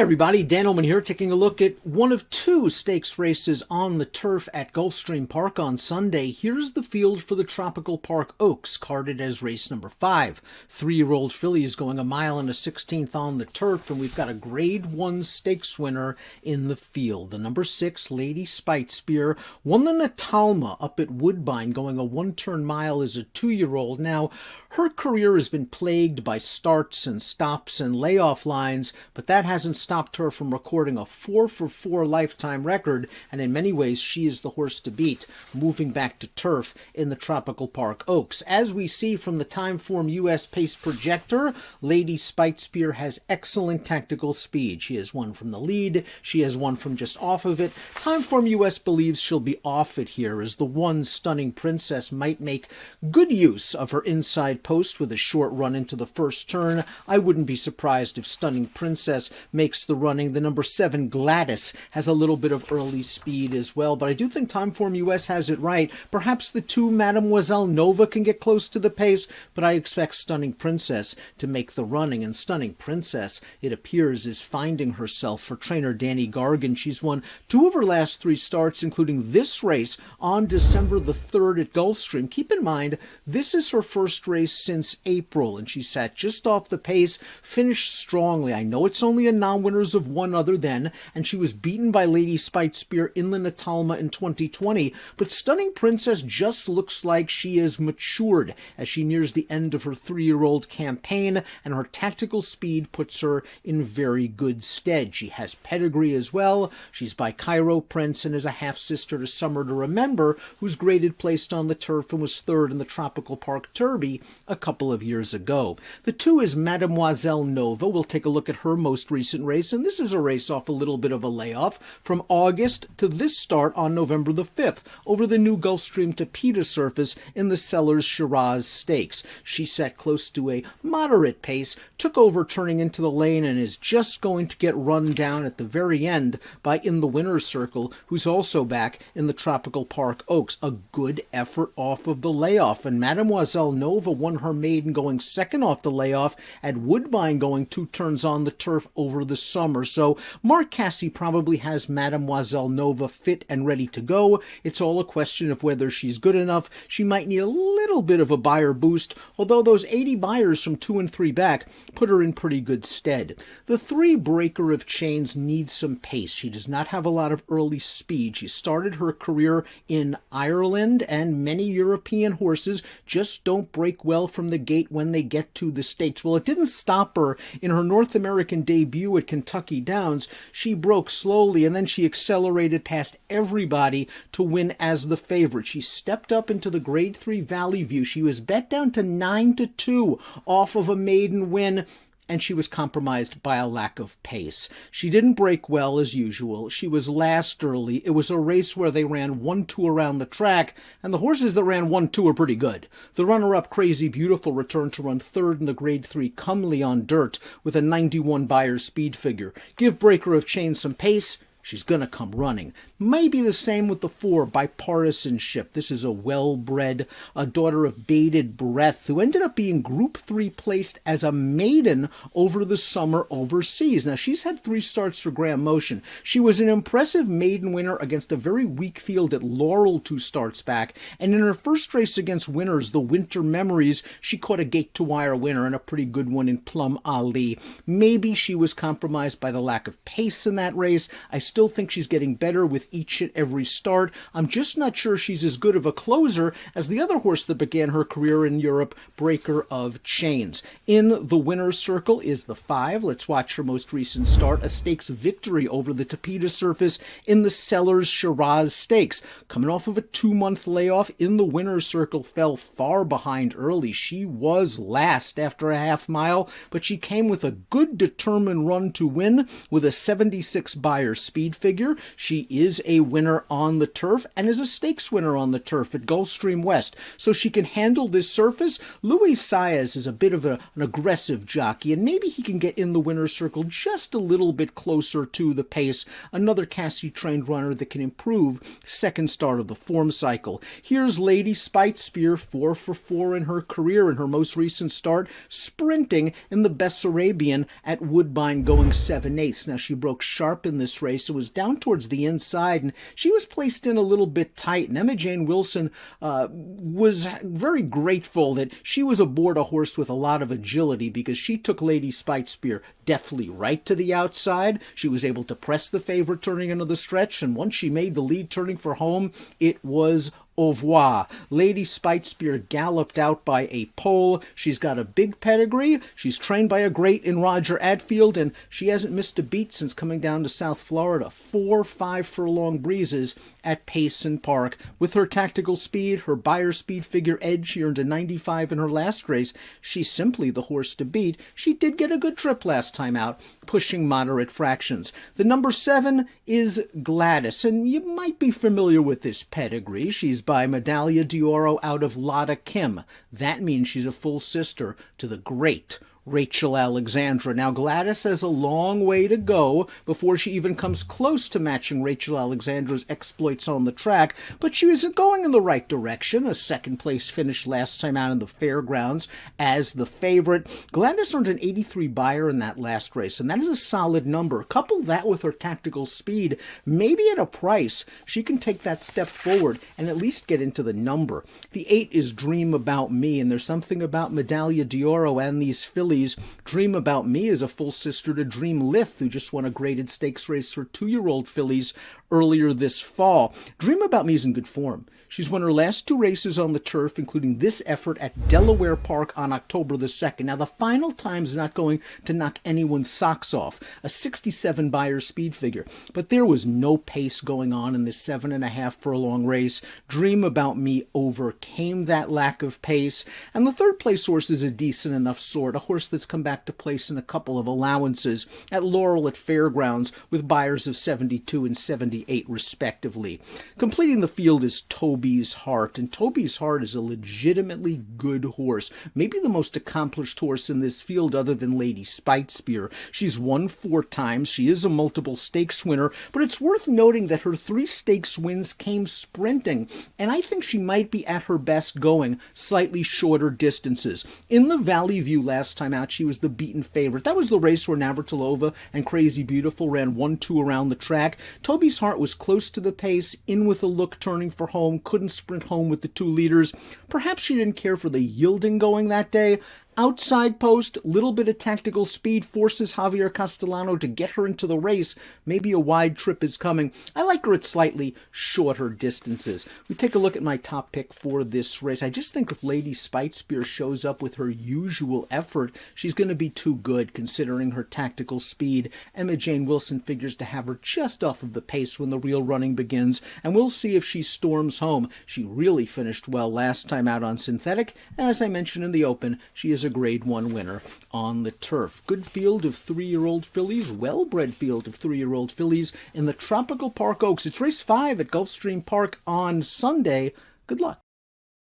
everybody, Dan Illman here, taking a look at one of two stakes races on the turf at Gulfstream Park on Sunday. Here's the field for the Tropical Park Oaks, carded as race number 5. 3-year-old fillies going 1 mile and a 16th on the turf, and we've got a Grade 1 stakes winner in the field. The number 6, Lady Speightstown, won the Natalma up at Woodbine, going a 1-turn mile as a 2-year-old. Now, her career has been plagued by starts and stops and layoff lines, but that hasn't stopped her from recording a 4-for-4 lifetime record, and in many ways she is the horse to beat, moving back to turf in the Tropical Park Oaks. As we see from the Timeform US Pace Projector, Lady Speightstown has excellent tactical speed. She has won from the lead, she has won from just off of it. Timeform US believes she'll be off it here, as the one Stunning Princess might make good use of her inside post with a short run into the first turn. I wouldn't be surprised if Stunning Princess makes the running. The number 7, Gladys, has a little bit of early speed as well, but I do think Timeform US has it right. Perhaps the 2, Mademoiselle Nova, can get close to the pace, but I expect Stunning Princess to make the running, and Stunning Princess, it appears, is finding herself for trainer Danny Gargan. She's won 2 of her last 3 starts, including this race on December the 3rd at Gulfstream. Keep in mind, this is her first race since April, and she sat just off the pace, finished strongly. I know it's only a non-winners of one other then, and she was beaten by Lady Speightstown in the Natalma in 2020, but Stunning Princess just looks like she is matured as she nears the end of her 3-year-old campaign, and her tactical speed puts her in very good stead. She has pedigree as well. She's by Cairo Prince and is a half-sister to Summer to Remember, who's graded placed on the turf and was 3rd in the Tropical Park Derby a couple of years ago. The 2 is Mademoiselle Nova. We'll take a look at her most recent race, and this is a race off a little bit of a layoff from August to this start on November the 5th over the new Gulfstream Tapeta surface in the Sellers Shiraz Stakes. She sat close to a moderate pace, took over turning into the lane, and is just going to get run down at the very end by In the Winner's Circle, who's also back in the Tropical Park Oaks. A good effort off of the layoff, and Mademoiselle Nova won her maiden going 2nd off the layoff at Woodbine, going 2 turns on the turf over the summer. So Mark Casse probably has Mademoiselle Nova fit and ready to go. It's all a question of whether she's good enough. She might need a little bit of a buyer boost, although those 80 buyers from 2 and 3 back put her in pretty good stead. The 3, Breaker of Chains, needs some pace. She does not have a lot of early speed. She started her career in Ireland, and many European horses just don't break well from the gate when they get to the States. Well, it didn't stop her in her North American debut at Kentucky Downs. She broke slowly, and then she accelerated past everybody to win as the favorite. She stepped up into the Grade 3 Valley View. She was bet down to 9-2 off of a maiden win, and she was compromised by a lack of pace. She didn't break well as usual. She was last early. It was a race where they ran 1-2 around the track, and the horses that ran 1-2 were pretty good. The runner-up Crazy Beautiful returned to run 3rd in the Grade 3 Comely on dirt with a 91 buyer speed figure. Give Breaker of Chains some pace, she's going to come running. Maybe the same with the 4, Bipartisanship. This is a well-bred, a daughter of Bated Breath, who ended up being Group 3 placed as a maiden over the summer overseas. Now, she's had 3 starts for Graham Motion. She was an impressive maiden winner against a very weak field at Laurel 2 starts back, and in her first race against winners, the Winter Memories, she caught a gate-to-wire winner and a pretty good one in Plum Ali. Maybe she was compromised by the lack of pace in that race. I still think she's getting better with each and every start. I'm just not sure she's as good of a closer as the other horse that began her career in Europe, Breaker of Chains. In the winner's circle is the 5. Let's watch her most recent start, a stakes victory over the Tapeta surface in the Sellers Shiraz Stakes. Coming off of a 2-month layoff, In the winner's circle fell far behind early. She was last after a half mile, but she came with a good determined run to win with a 76 buyer speed speed figure. She is a winner on the turf and is a stakes winner on the turf at Gulfstream West, so she can handle this surface. Luis Saez is a bit of an aggressive jockey, and maybe he can get in the winner's circle just a little bit closer to the pace. Another Cassie-trained runner that can improve second start of the form cycle. Here's Lady Speightstown, 4 for 4 in her career in her most recent start, sprinting in the Bessarabian at Woodbine, going 7/8. Now, she broke sharp in this race. It was down towards the inside, and she was placed in a little bit tight. And Emma Jane Wilson was very grateful that she was aboard a horse with a lot of agility, because she took Lady Speightstown deftly right to the outside. She was able to press the favorite turning into the stretch, and once she made the lead turning for home, it was au revoir. Lady Speightstown galloped out by a pole. She's got a big pedigree. She's trained by a great in Roger Atfield, and she hasn't missed a beat since coming down to South Florida. 4 5-furlong breezes at Payson Park. With her tactical speed, her Beyer speed figure edge, she earned a 95 in her last race. She's simply the horse to beat. She did get a good trip last time out, pushing moderate fractions. The number 7 is Gladys, and you might be familiar with this pedigree. She's by Medaglia d'Oro out of Lotta Kim. That means she's a full sister to the great Rachel Alexandra. Now, Gladys has a long way to go before she even comes close to matching Rachel Alexandra's exploits on the track, but she was going in the right direction. A second-place finish last time out in the Fairgrounds as the favorite. Gladys earned an 83 Beyer in that last race, and that is a solid number. Couple that with her tactical speed, maybe at a price, she can take that step forward and at least get into the number. The 8 is Dream About Me, and there's something about Medaglia d'Oro and these fillies. Dream About Me is a full sister to Dream Lith, who just won a graded stakes race for 2-year-old fillies earlier this fall. Dream About Me is in good form. She's won her last 2 races on the turf, including this effort at Delaware Park on October the 2nd. Now, the final time's not going to knock anyone's socks off. A 67 Beyer speed figure. But there was no pace going on in this 7.5-furlong race. Dream About Me overcame that lack of pace. And the third-place horse is a decent enough sort, a horse that's come back to place in a couple of allowances at Laurel at Fairgrounds with Beyers of 72 and 78 respectively. Completing the field is Toby's Heart, and Toby's Heart is a legitimately good horse, maybe the most accomplished horse in this field other than Lady Speightstown. She's won 4 times, she is a multiple stakes winner, but it's worth noting that her 3 stakes wins came sprinting, and I think she might be at her best going slightly shorter distances. In the Valley View last time out, she was the beaten favorite. That was the race where Navratilova and Crazy Beautiful ran 1-2 around the track. Toby's Heart was close to the pace, in with a look turning for home, couldn't sprint home with the 2 leaders. Perhaps she didn't care for the yielding going that day. Outside post, little bit of tactical speed forces Javier Castellano to get her into the race. Maybe a wide trip is coming. I like her at slightly shorter distances. We take a look at my top pick for this race. I just think if Lady Speightstown shows up with her usual effort, she's going to be too good considering her tactical speed. Emma Jane Wilson figures to have her just off of the pace when the real running begins, and we'll see if she storms home. She really finished well last time out on synthetic, and as I mentioned in the open, she is a Grade 1 winner on the turf. Good field of 3-year-old fillies, well-bred field of 3-year-old fillies in the Tropical Park Oaks. It's race 5 at Gulfstream Park on Sunday. Good luck.